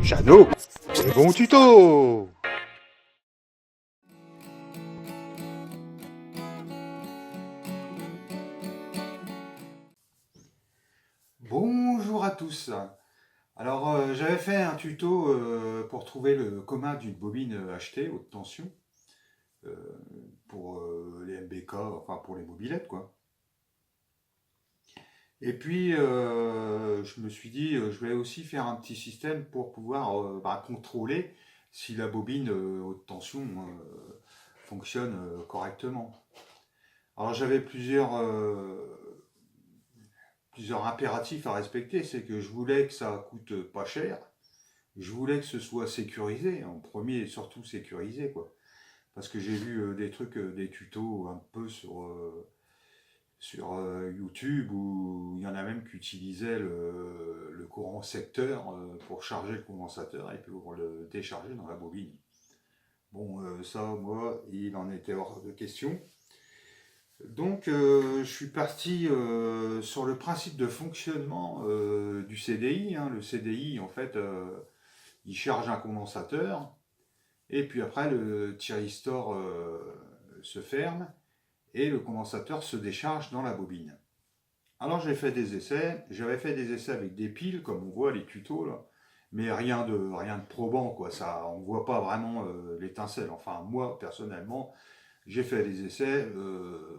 Jeannot, les bons tutos! Bonjour à tous. Alors j'avais fait un tuto pour trouver le commun d'une bobine achetée haute tension euh, pour les MBK, enfin pour les mobilettes quoi. Et puis je me suis dit je vais aussi faire un petit système pour pouvoir contrôler si la bobine haute tension fonctionne correctement. Alors j'avais plusieurs impératifs à respecter, c'est que je voulais que ça coûte pas cher. Je voulais que ce soit sécurisé, en premier et surtout sécurisé, quoi. Parce que j'ai vu des trucs, des tutos un peu sur YouTube où il y en a même qui utilisaient le courant secteur pour charger le condensateur et pour le décharger dans la bobine. Bon, ça, moi, il en était hors de question. Donc, je suis parti sur le principe de fonctionnement du CDI, hein. Le CDI, en fait, il charge un condensateur, et puis après, le thyristor se ferme, et le condensateur se décharge dans la bobine. Alors, j'ai fait des essais. J'avais fait des essais avec des piles, comme on voit les tutos, là, mais rien de probant, quoi. Ça, on ne voit pas vraiment l'étincelle. Enfin, moi, personnellement, j'ai fait des essais,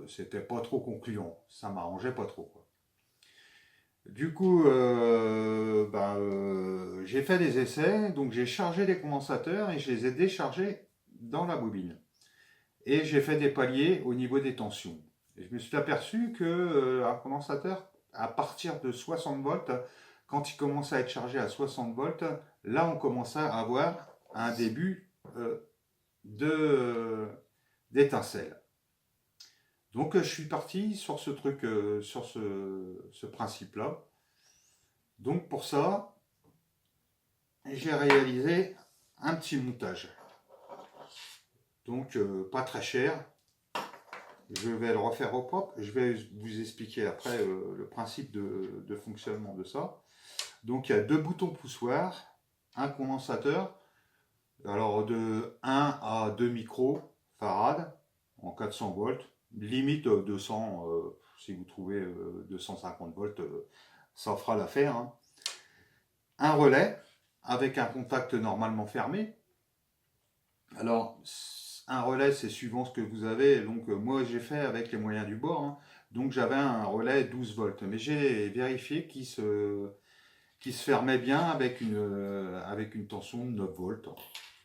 c'était pas trop concluant, ça m'arrangeait pas trop, quoi. Du coup, j'ai fait des essais, donc j'ai chargé les condensateurs et je les ai déchargés dans la bobine. Et j'ai fait des paliers au niveau des tensions. Et je me suis aperçu que un condensateur, à partir de 60 volts, quand il commençait à être chargé à 60 volts, là on commençait à avoir un début de d'étincelle. Donc je suis parti sur ce truc, sur ce principe-là. Donc pour ça, j'ai réalisé un petit montage. Donc pas très cher. Je vais le refaire au propre. Je vais vous expliquer après le principe de fonctionnement de ça. Donc il y a deux boutons poussoirs, un condensateur, alors de 1 à 2 microfarads en 400 volts, limite 200, si vous trouvez 250 volts, ça fera l'affaire, hein. Un relais avec un contact normalement fermé. Alors, un relais, c'est suivant ce que vous avez. Donc, moi, j'ai fait avec les moyens du bord, hein. Donc, j'avais un relais 12 volts. Mais j'ai vérifié qu'il se fermait bien avec une tension de 9 volts.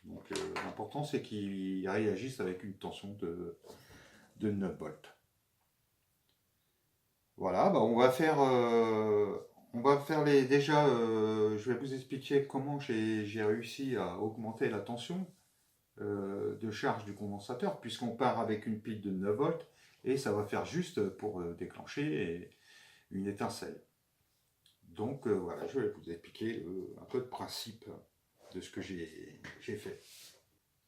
Donc, l'important, c'est qu'il réagisse avec une tension de 9 volts. Voilà, bah, on va faire les. Déjà, je vais vous expliquer comment j'ai réussi à augmenter la tension de charge du condensateur, puisqu'on part avec une pile de 9 volts et ça va faire juste pour déclencher une étincelle. Donc voilà, je vais vous expliquer un peu de principe de ce que j'ai fait.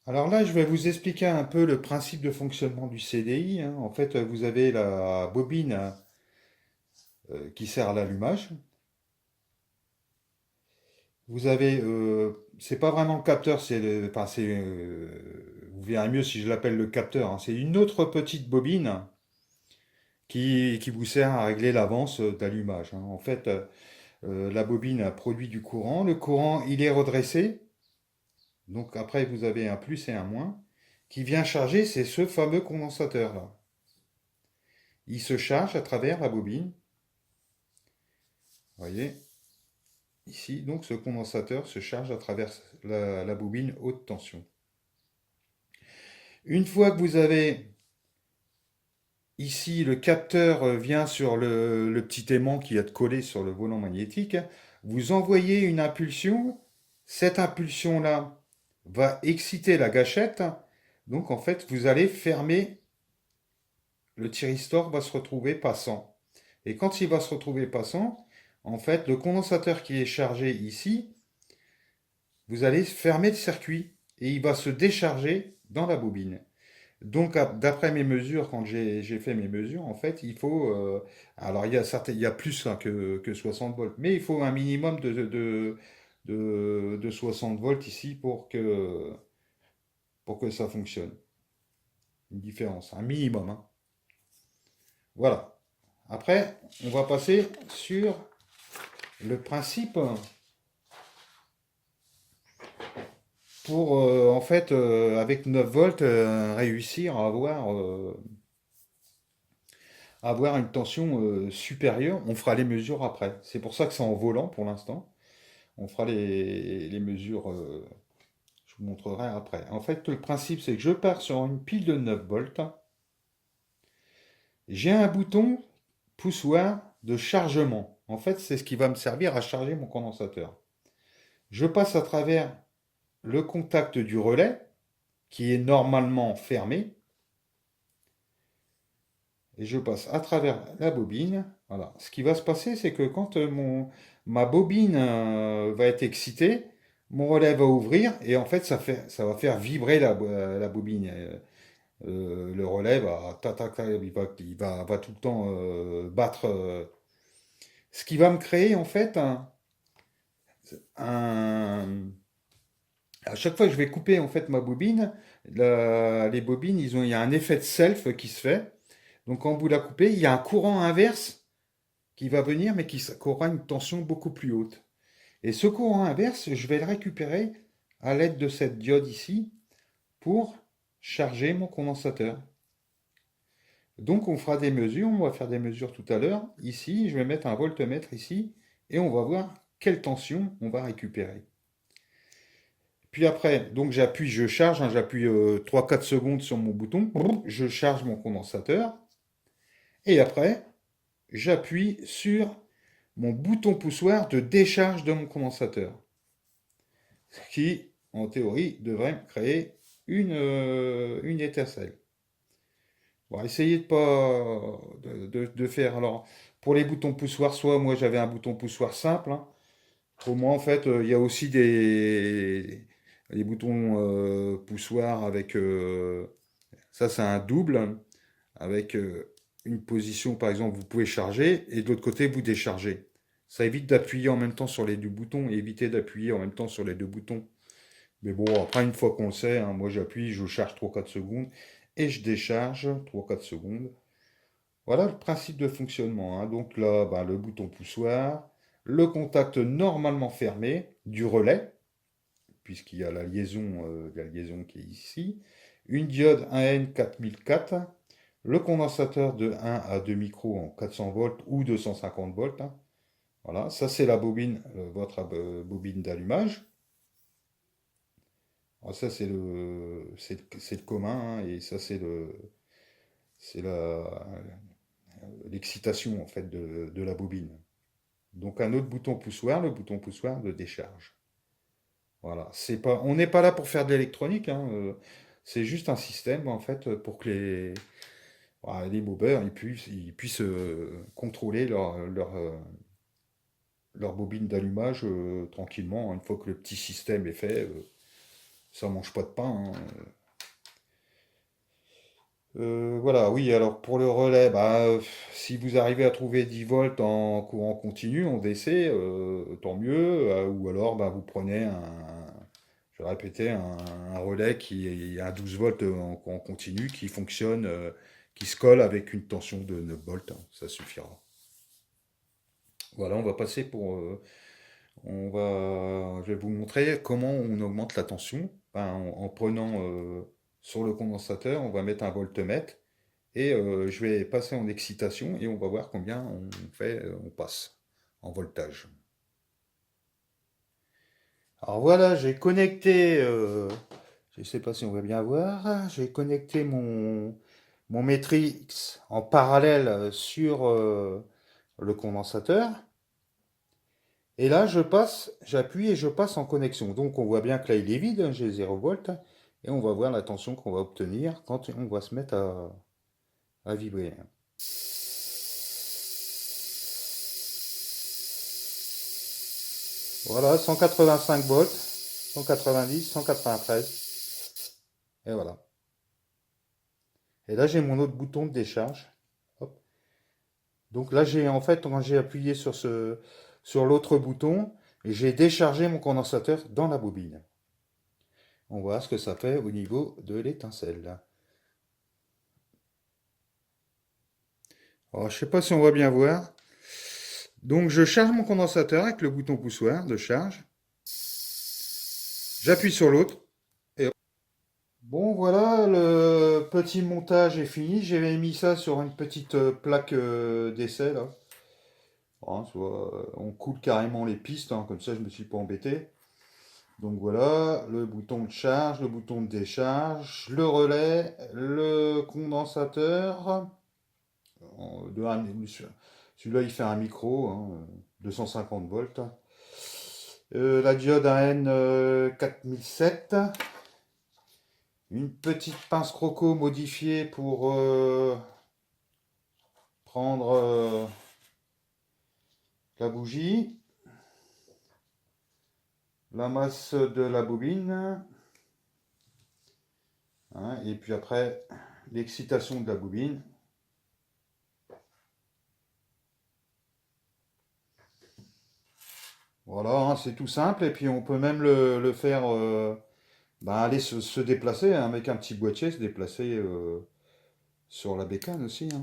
Alors là, je vais vous expliquer un peu le principe de fonctionnement du CDI, hein. En fait, vous avez la bobine qui sert à l'allumage. Vous avez, c'est pas vraiment le capteur, vous verrez mieux si je l'appelle le capteur, hein. C'est une autre petite bobine qui vous sert à régler l'avance d'allumage, hein. En fait, la bobine produit du courant. Le courant, il est redressé. Donc après, vous avez un plus et un moins qui vient charger, c'est ce fameux condensateur-là. Il se charge à travers la bobine. Vous voyez, ici, donc ce condensateur se charge à travers la bobine haute tension. Une fois que vous avez ici le capteur vient sur le petit aimant qui est collé sur le volant magnétique, vous envoyez une impulsion. Cette impulsion-là va exciter la gâchette. Donc en fait, vous allez fermer, le thyristor va se retrouver passant. Et quand il va se retrouver passant, en fait, le condensateur qui est chargé ici, vous allez fermer le circuit et il va se décharger dans la bobine. Donc, d'après mes mesures, quand j'ai fait mes mesures, en fait, il faut. Alors, il y a plus hein, que 60 volts, mais il faut un minimum de 60 volts ici pour que ça fonctionne. Une différence, un minimum, hein. Voilà. Après, on va passer sur le principe pour, en fait, avec 9 volts, réussir à avoir une tension supérieure. On fera les mesures après. C'est pour ça que c'est en volant pour l'instant. On fera les mesures, je vous montrerai après. En fait, le principe, c'est que je pars sur une pile de 9 volts. J'ai un bouton poussoir de chargement. En fait, c'est ce qui va me servir à charger mon condensateur. Je passe à travers le contact du relais, qui est normalement fermé, et je passe à travers la bobine. Voilà. Ce qui va se passer, c'est que quand ma bobine va être excitée, mon relais va ouvrir, et en fait, ça va faire vibrer la bobine. Le relais va, va tout le temps battre. Ce qui va me créer en fait un- à chaque fois que je vais couper en fait ma bobine, les bobines, il y a un effet de self qui se fait. Donc quand vous la coupez, il y a un courant inverse qui va venir, mais qui aura une tension beaucoup plus haute. Et ce courant inverse, je vais le récupérer à l'aide de cette diode ici pour charger mon condensateur. Donc on fera des mesures, on va faire des mesures tout à l'heure. Ici, je vais mettre un voltmètre ici et on va voir quelle tension on va récupérer. Puis après, donc j'appuie, je charge, hein, j'appuie 3-4 secondes sur mon bouton, je charge mon condensateur. Et après, j'appuie sur mon bouton poussoir de décharge de mon condensateur. Ce qui, en théorie, devrait me créer une étincelle. On va essayer de pas de faire. Alors, pour les boutons poussoirs, soit moi j'avais un bouton poussoir simple, hein. Pour moi, en fait, il y a aussi des boutons poussoirs avec. Ça, c'est un double, hein, avec une position, par exemple, vous pouvez charger et de l'autre côté, vous déchargez. Ça évite d'appuyer en même temps sur les deux boutons et éviter d'appuyer en même temps sur les deux boutons. Mais bon, après, une fois qu'on le sait, hein, moi j'appuie, je charge 3-4 secondes et je décharge 3-4 secondes. Voilà le principe de fonctionnement, hein. Donc là, bah, le bouton poussoir, le contact normalement fermé du relais, puisqu'il y a la liaison qui est ici, une diode 1N4004, le condensateur de 1 à 2 micros en 400 volts ou 250 volts, hein. Voilà, ça c'est la bobine, votre bobine d'allumage. Alors ça c'est le commun, hein, et ça c'est l'excitation en fait de la bobine. Donc un autre bouton poussoir, le bouton poussoir de décharge. Voilà, on n'est pas là pour faire de l'électronique, hein, c'est juste un système en fait pour que voilà, les mobeurs ils puissent contrôler leur bobine d'allumage tranquillement, hein. Une fois que le petit système est fait, ça mange pas de pain, hein. Voilà, oui, alors pour le relais, bah, si vous arrivez à trouver 10 volts en courant continu, en DC, tant mieux. Ou alors, bah, vous prenez je vais répéter, un relais qui est un 12 volts en courant continu qui fonctionne, qui se colle avec une tension de 9 volts, hein, ça suffira. Voilà, on va passer je vais vous montrer comment on augmente la tension. Ben, en prenant sur le condensateur, on va mettre un voltmètre. Et je vais passer en excitation et on va voir combien on passe en voltage. Alors voilà, j'ai connecté, je ne sais pas si on va bien voir, j'ai connecté mon Matrix en parallèle sur le condensateur. Et là, j'appuie et je passe en connexion. Donc on voit bien que là, il est vide, hein, j'ai 0 volts. Et on va voir la tension qu'on va obtenir quand on va se mettre à vibrer. Voilà, 185 volts, 190, 193. Et voilà. Et là, j'ai mon autre bouton de décharge. Hop. Donc là, en fait, quand j'ai appuyé sur l'autre bouton, Et j'ai déchargé mon condensateur dans la bobine. On voit ce que ça fait au niveau de l'étincelle. Alors, je ne sais pas si on va bien voir. Donc, je charge mon condensateur avec le bouton poussoir de charge. J'appuie sur l'autre. Et bon, voilà, le petit montage est fini. J'avais mis ça sur une petite plaque d'essai, là. Hein, on coule carrément les pistes, hein, comme ça je me suis pas embêté. Donc voilà, le bouton de charge, le bouton de décharge, le relais, le condensateur. Celui-là il fait un micro, hein, 250 volts. La diode AN 4007. Une petite pince croco modifiée pour prendre la bougie. La masse de la bobine. Hein, et puis après, l'excitation de la bobine. Voilà, hein, c'est tout simple. Et puis on peut même le faire aller se déplacer, hein, avec un petit boîtier, se déplacer sur la bécane aussi. Hein.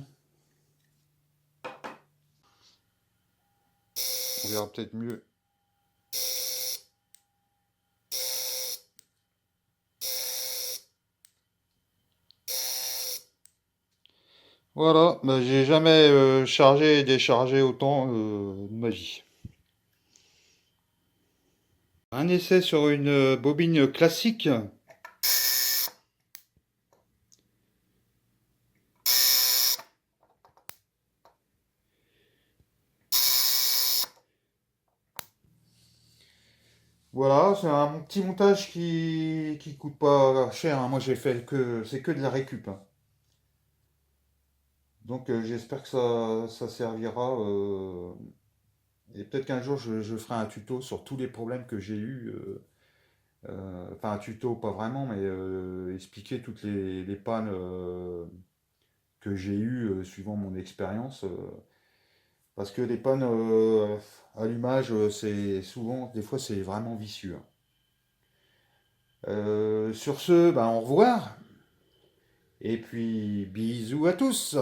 On verra peut-être mieux. Voilà, bah, j'ai jamais chargé et déchargé autant de ma vie. Un essai sur une bobine classique. Voilà, c'est un petit montage qui coûte pas cher. Hein. Moi j'ai fait c'est que de la récup. Hein. Donc j'espère que ça servira. Et peut-être qu'un jour je ferai un tuto sur tous les problèmes que j'ai eus. Enfin un tuto pas vraiment, mais expliquer toutes les pannes que j'ai eues suivant mon expérience. Parce que les pannes allumage, c'est souvent, des fois c'est vraiment vicieux. Hein. Sur ce, ben, au revoir. Et puis bisous à tous.